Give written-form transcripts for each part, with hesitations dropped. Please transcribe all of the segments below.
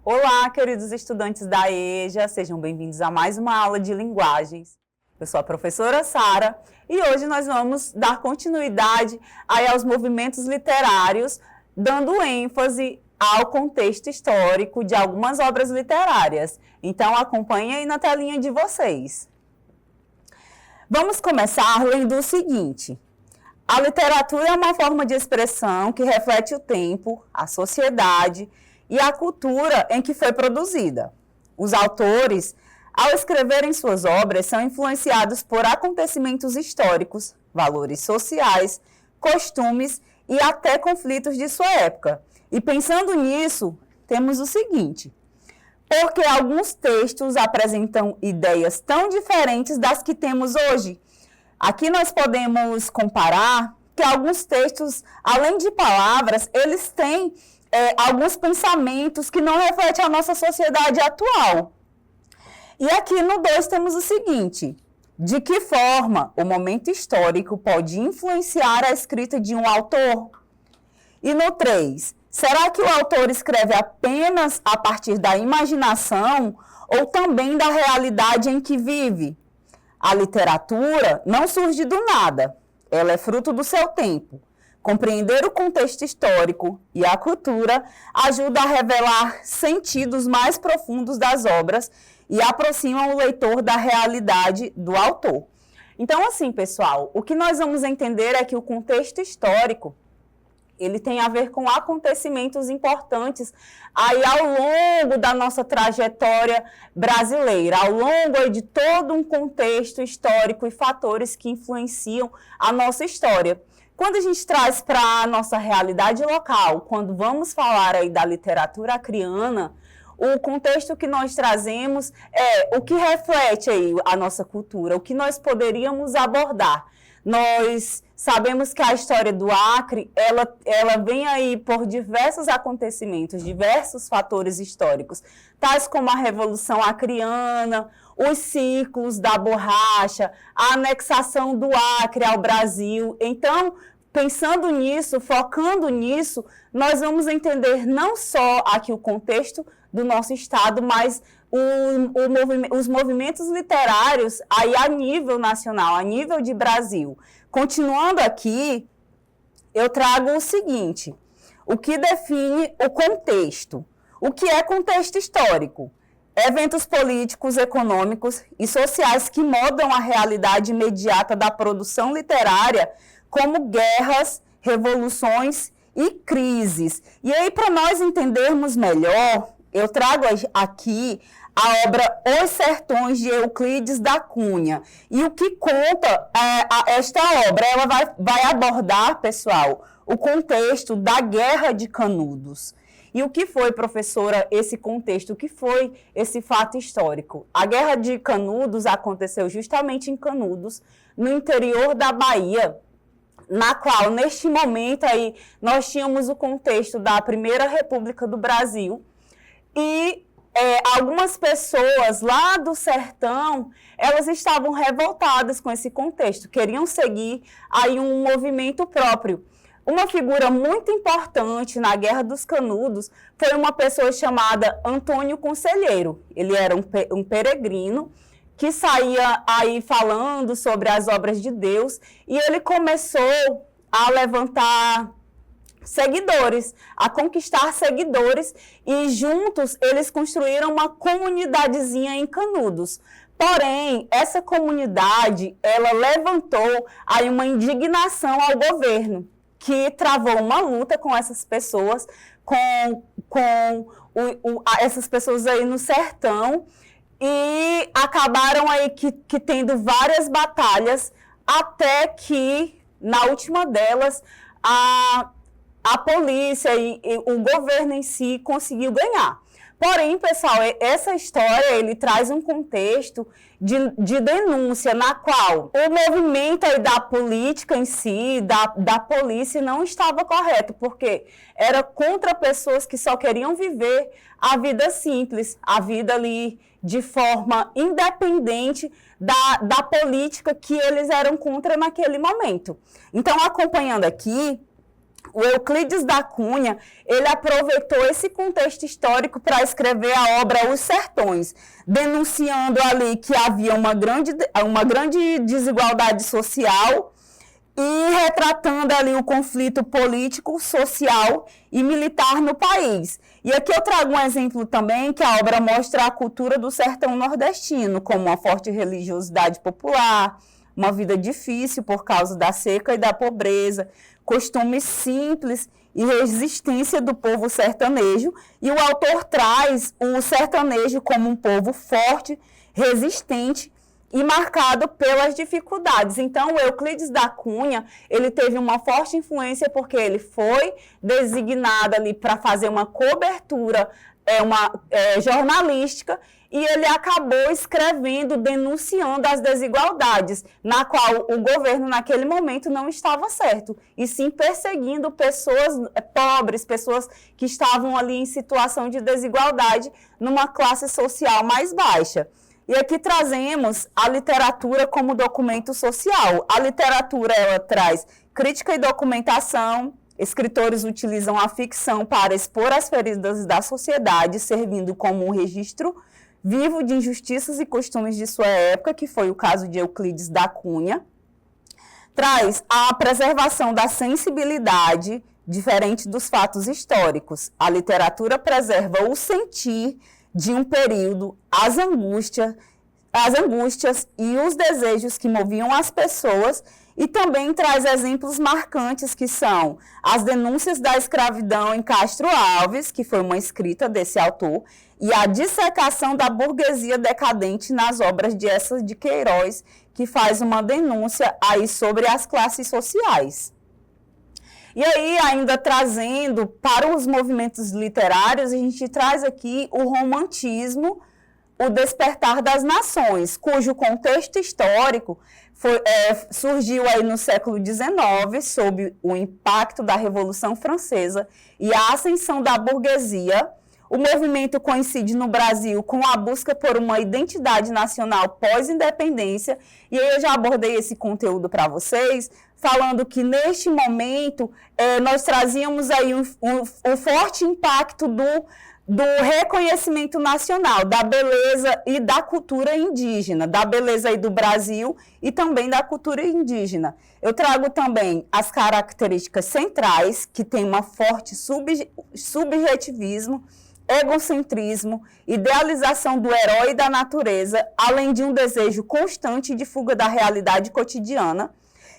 Olá, queridos estudantes da EJA, sejam bem-vindos a mais uma aula de linguagens. Eu sou a professora Sara e hoje nós vamos dar continuidade aí aos movimentos literários, dando ênfase ao contexto histórico de algumas obras literárias. Então, acompanhem aí na telinha de vocês. Vamos começar lendo o seguinte. A literatura é uma forma de expressão que reflete o tempo, a sociedade e a cultura em que foi produzida. Os autores, ao escreverem suas obras, são influenciados por acontecimentos históricos, valores sociais, costumes e até conflitos de sua época. E pensando nisso, temos o seguinte: porque alguns textos apresentam ideias tão diferentes das que temos hoje. Aqui nós podemos comparar que alguns textos, além de palavras, eles têm alguns pensamentos que não refletem a nossa sociedade atual. E aqui no 2 temos o seguinte: de que forma o momento histórico pode influenciar a escrita de um autor? E no 3, será que o autor escreve apenas a partir da imaginação ou também da realidade em que vive? A literatura não surge do nada, ela é fruto do seu tempo. Compreender o contexto histórico e a cultura ajuda a revelar sentidos mais profundos das obras e aproxima o leitor da realidade do autor. Então, assim, pessoal, o que nós vamos entender é que o contexto histórico ele tem a ver com acontecimentos importantes aí ao longo da nossa trajetória brasileira, ao longo aí de todo um contexto histórico e fatores que influenciam a nossa história. Quando a gente traz para a nossa realidade local, quando vamos falar aí da literatura acriana, o contexto que nós trazemos é o que reflete aí a nossa cultura, o que nós poderíamos abordar. Nós sabemos que a história do Acre, ela vem aí por diversos acontecimentos, diversos fatores históricos, tais como a Revolução Acreana, os ciclos da borracha, a anexação do Acre ao Brasil. Então, pensando nisso, focando nisso, nós vamos entender não só aqui o contexto do nosso estado, mas os movimentos literários aí a nível nacional, a nível de Brasil. Continuando aqui, eu trago o seguinte: o que define o contexto? O que é contexto histórico? Eventos políticos, econômicos e sociais que moldam a realidade imediata da produção literária, como guerras, revoluções e crises. E aí, para nós entendermos melhor, eu trago aqui a obra Os Sertões, de Euclides da Cunha. E o que conta esta obra? Ela vai abordar, pessoal, o contexto da Guerra de Canudos. E o que foi, professora, esse contexto? O que foi esse fato histórico? A Guerra de Canudos aconteceu justamente em Canudos, no interior da Bahia, na qual, neste momento, aí, nós tínhamos o contexto da Primeira República do Brasil e algumas pessoas lá do sertão, elas estavam revoltadas com esse contexto, queriam seguir aí um movimento próprio. Uma figura muito importante na Guerra dos Canudos foi uma pessoa chamada Antônio Conselheiro. Ele era um peregrino que saía aí falando sobre as obras de Deus e ele começou a levantar seguidores, a conquistar seguidores e juntos eles construíram uma comunidadezinha em Canudos. Porém, essa comunidade, ela levantou aí uma indignação ao governo, que travou uma luta com essas pessoas, essas pessoas aí no sertão, e acabaram aí que tendo várias batalhas, até que, na última delas, a polícia e o governo em si conseguiu ganhar. Porém, pessoal, essa história ele traz um contexto de denúncia, na qual o movimento aí da política em si, da polícia, não estava correto, porque era contra pessoas que só queriam viver a vida simples, a vida ali de forma independente da política que eles eram contra naquele momento. Então, acompanhando aqui, o Euclides da Cunha, ele aproveitou esse contexto histórico para escrever a obra Os Sertões, denunciando ali que havia uma grande desigualdade social e retratando ali o conflito político, social e militar no país. E aqui eu trago um exemplo também que a obra mostra a cultura do sertão nordestino, como uma forte religiosidade popular, uma vida difícil por causa da seca e da pobreza, costumes simples e resistência do povo sertanejo. E o autor traz o sertanejo como um povo forte, resistente e marcado pelas dificuldades. Então, o Euclides da Cunha, ele teve uma forte influência porque ele foi designado ali para fazer uma cobertura jornalística, e ele acabou escrevendo, denunciando as desigualdades, na qual o governo, naquele momento, não estava certo, e sim perseguindo pessoas pobres, pessoas que estavam ali em situação de desigualdade, numa classe social mais baixa. E aqui trazemos a literatura como documento social. A literatura, ela traz crítica e documentação. Escritores utilizam a ficção para expor as feridas da sociedade, servindo como um registro vivo de injustiças e costumes de sua época, que foi o caso de Euclides da Cunha. Traz a preservação da sensibilidade, diferente dos fatos históricos. A literatura preserva o sentir de um período, as angústias e os desejos que moviam as pessoas, e também traz exemplos marcantes que são as denúncias da escravidão em Castro Alves, que foi uma escrita desse autor, e a dissecação da burguesia decadente nas obras de Eça de Queiroz, que faz uma denúncia aí sobre as classes sociais. E aí, ainda trazendo para os movimentos literários, a gente traz aqui o romantismo, o despertar das nações, cujo contexto histórico surgiu aí no século XIX, sob o impacto da Revolução Francesa e a ascensão da burguesia. O movimento coincide no Brasil com a busca por uma identidade nacional pós-independência, e aí eu já abordei esse conteúdo para vocês, falando que neste momento nós trazíamos aí um forte impacto do reconhecimento nacional, da beleza e da cultura indígena, da beleza aí do Brasil e também da cultura indígena. Eu trago também as características centrais, que tem uma forte subjetivismo, egocentrismo, idealização do herói e da natureza, além de um desejo constante de fuga da realidade cotidiana.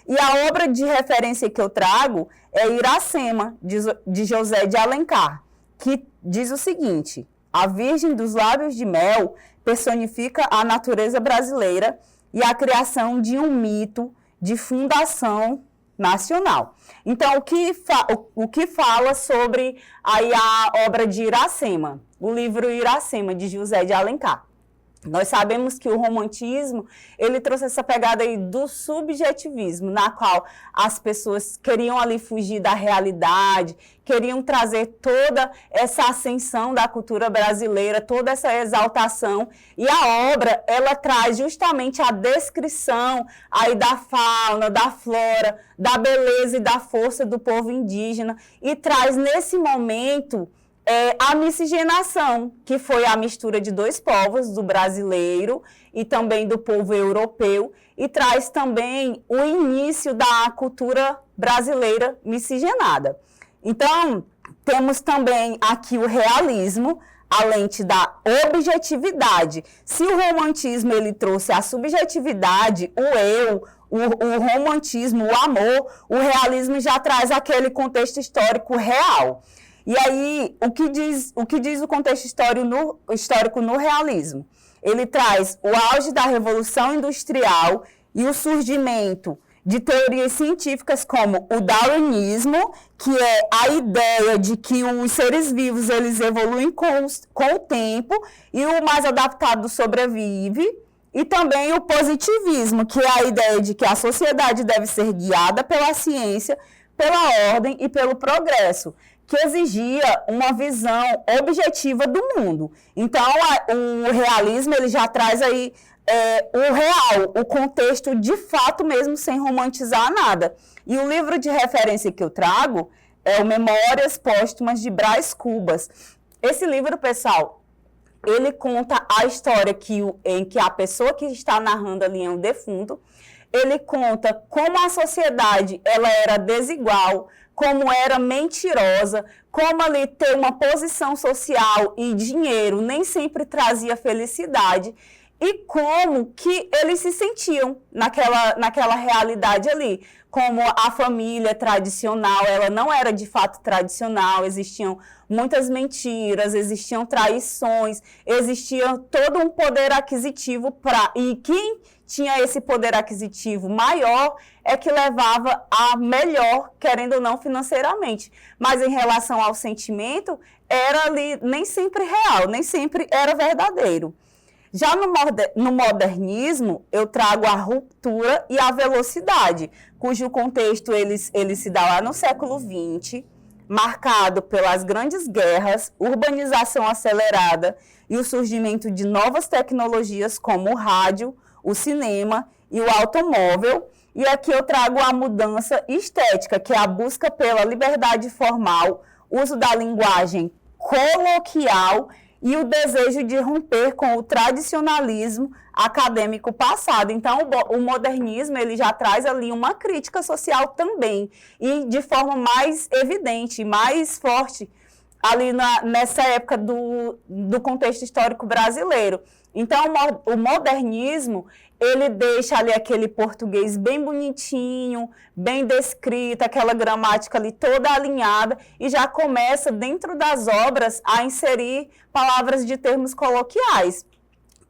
E a obra de referência que eu trago é Iracema, de José de Alencar, que diz o seguinte: a Virgem dos Lábios de Mel personifica a natureza brasileira e a criação de um mito de fundação nacional. Então, o que fala sobre aí a obra de Iracema, o livro Iracema, de José de Alencar? Nós sabemos que o romantismo, ele trouxe essa pegada aí do subjetivismo, na qual as pessoas queriam ali fugir da realidade, queriam trazer toda essa ascensão da cultura brasileira, toda essa exaltação. E a obra, ela traz justamente a descrição aí da fauna, da flora, da beleza e da força do povo indígena, e traz nesse momento a miscigenação, que foi a mistura de dois povos, do brasileiro e também do povo europeu, e traz também o início da cultura brasileira miscigenada. Então, temos também aqui o realismo, a lente da objetividade. Se o romantismo ele trouxe a subjetividade, o eu, o romantismo, o amor, o realismo já traz aquele contexto histórico real. E aí, o que diz o contexto histórico no realismo? Ele traz o auge da Revolução Industrial e o surgimento de teorias científicas como o darwinismo, que é a ideia de que os seres vivos eles evoluem com o tempo e o mais adaptado sobrevive, e também o positivismo, que é a ideia de que a sociedade deve ser guiada pela ciência, pela ordem e pelo progresso, que exigia uma visão objetiva do mundo. Então, o realismo ele já traz aí o real, o contexto de fato mesmo, sem romantizar nada. E o livro de referência que eu trago é o Memórias Póstumas de Brás Cubas. Esse livro, pessoal, ele conta a história em que a pessoa que está narrando ali é um defunto. Ele conta como a sociedade ela era desigual, como era mentirosa, como ali ter uma posição social e dinheiro nem sempre trazia felicidade, e como que eles se sentiam naquela realidade ali. Como a família tradicional, ela não era de fato tradicional, existiam muitas mentiras, existiam traições, existia todo um poder aquisitivo e quem tinha esse poder aquisitivo maior é que levava a melhor, querendo ou não, financeiramente. Mas em relação ao sentimento, era ali nem sempre real, nem sempre era verdadeiro. Já no modernismo, eu trago a ruptura e a velocidade, cujo contexto ele se dá lá no século XX, marcado pelas grandes guerras, urbanização acelerada e o surgimento de novas tecnologias como o rádio, o cinema e o automóvel. E aqui eu trago a mudança estética, que é a busca pela liberdade formal, uso da linguagem coloquial e o desejo de romper com o tradicionalismo acadêmico passado. Então, o modernismo ele já traz ali uma crítica social também, e de forma mais evidente, mais forte, ali nessa época do contexto histórico brasileiro. Então, o modernismo, ele deixa ali aquele português bem bonitinho, bem descrito, aquela gramática ali toda alinhada, e já começa, dentro das obras, a inserir palavras de termos coloquiais.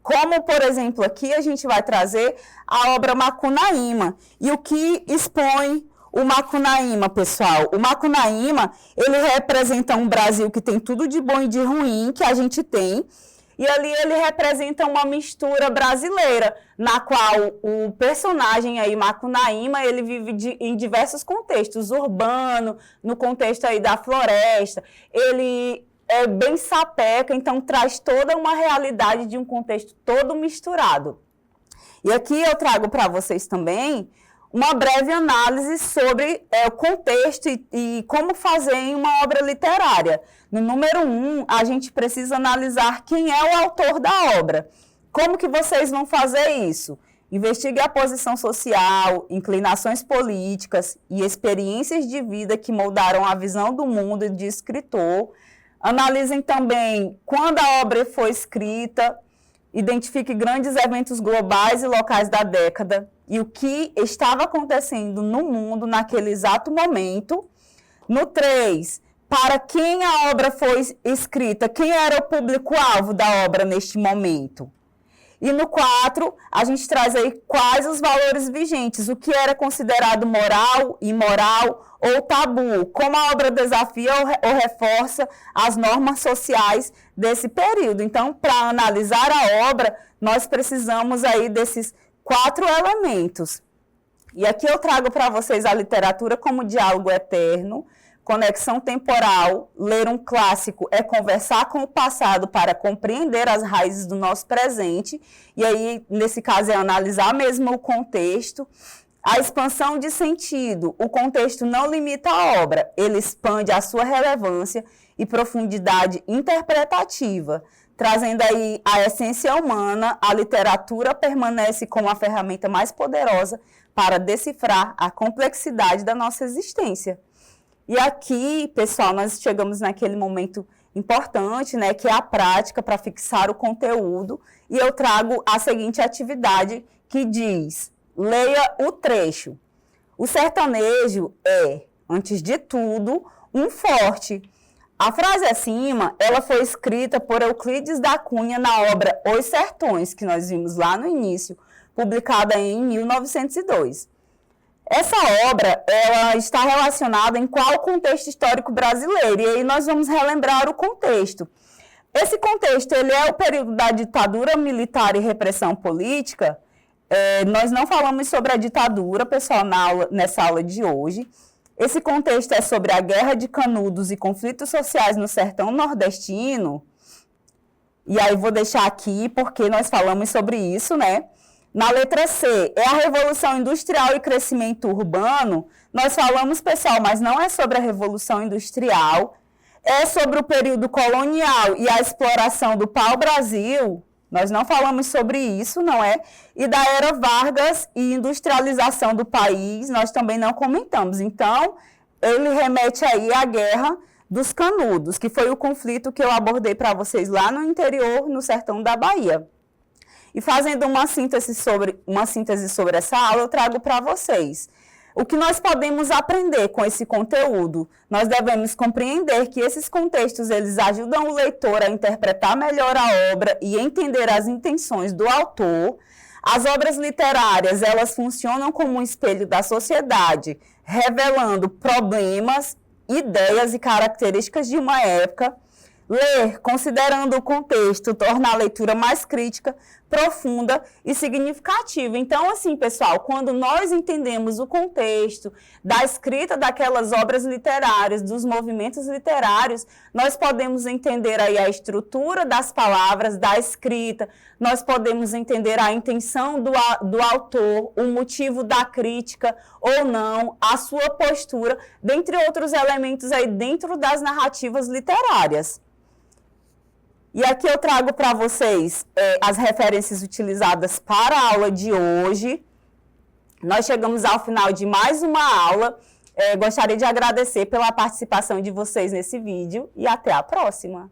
Como, por exemplo, aqui a gente vai trazer a obra Macunaíma. E o que expõe o Macunaíma, pessoal? O Macunaíma, ele representa um Brasil que tem tudo de bom e de ruim que a gente tem. E ali ele representa uma mistura brasileira, na qual o personagem aí, Macunaíma, ele vive em diversos contextos, urbano, no contexto aí da floresta, ele é bem sapeca, então traz toda uma realidade de um contexto todo misturado. E aqui eu trago para vocês também uma breve análise sobre o contexto e como fazer em uma obra literária. No número 1, a gente precisa analisar quem é o autor da obra. Como que vocês vão fazer isso? Investigue a posição social, inclinações políticas e experiências de vida que moldaram a visão do mundo de escritor. Analisem também quando a obra foi escrita, identifique grandes eventos globais e locais da década e o que estava acontecendo no mundo naquele exato momento. No 3, para quem a obra foi escrita, quem era o público-alvo da obra neste momento. E no 4, a gente traz aí quais os valores vigentes, o que era considerado moral, imoral ou tabu, como a obra desafia ou reforça as normas sociais desse período. Então, para analisar a obra, nós precisamos aí desses 4 elementos. E aqui eu trago para vocês a literatura como diálogo eterno, conexão temporal. Ler um clássico é conversar com o passado para compreender as raízes do nosso presente. E aí, nesse caso, é analisar mesmo o contexto. A expansão de sentido. O contexto não limita a obra, ele expande a sua relevância e profundidade interpretativa. Trazendo aí a essência humana, a literatura permanece como a ferramenta mais poderosa para decifrar a complexidade da nossa existência. E aqui, pessoal, nós chegamos naquele momento importante, né, que é a prática para fixar o conteúdo. E eu trago a seguinte atividade que diz: leia o trecho. O sertanejo é, antes de tudo, um forte. A frase acima, ela foi escrita por Euclides da Cunha na obra Os Sertões, que nós vimos lá no início, publicada em 1902. Essa obra, ela está relacionada em qual contexto histórico brasileiro? E aí nós vamos relembrar o contexto. Esse contexto, ele é o período da ditadura militar e repressão política. Nós não falamos sobre a ditadura, pessoal, nessa aula de hoje. Esse contexto é sobre a Guerra de Canudos e conflitos sociais no sertão nordestino. E aí vou deixar aqui, porque nós falamos sobre isso, né? Na letra C, é a Revolução Industrial e Crescimento Urbano. Nós falamos, pessoal, mas não é sobre a Revolução Industrial, é sobre o período colonial e a exploração do pau-brasil. Nós não falamos sobre isso, não é? E da Era Vargas e industrialização do país, nós também não comentamos. Então, ele remete aí à Guerra dos Canudos, que foi o conflito que eu abordei para vocês lá no interior, no sertão da Bahia. E fazendo uma síntese sobre essa aula, eu trago para vocês. O que nós podemos aprender com esse conteúdo? Nós devemos compreender que esses contextos, eles ajudam o leitor a interpretar melhor a obra e entender as intenções do autor. As obras literárias, elas funcionam como um espelho da sociedade, revelando problemas, ideias e características de uma época. Ler, considerando o contexto, torna a leitura mais crítica, profunda e significativa. Então, assim, pessoal, quando nós entendemos o contexto da escrita daquelas obras literárias, dos movimentos literários, nós podemos entender aí a estrutura das palavras, da escrita, nós podemos entender a intenção do autor, o motivo da crítica ou não, a sua postura, dentre outros elementos aí dentro das narrativas literárias. E aqui eu trago para vocês as referências utilizadas para a aula de hoje. Nós chegamos ao final de mais uma aula. Gostaria de agradecer pela participação de vocês nesse vídeo e até a próxima.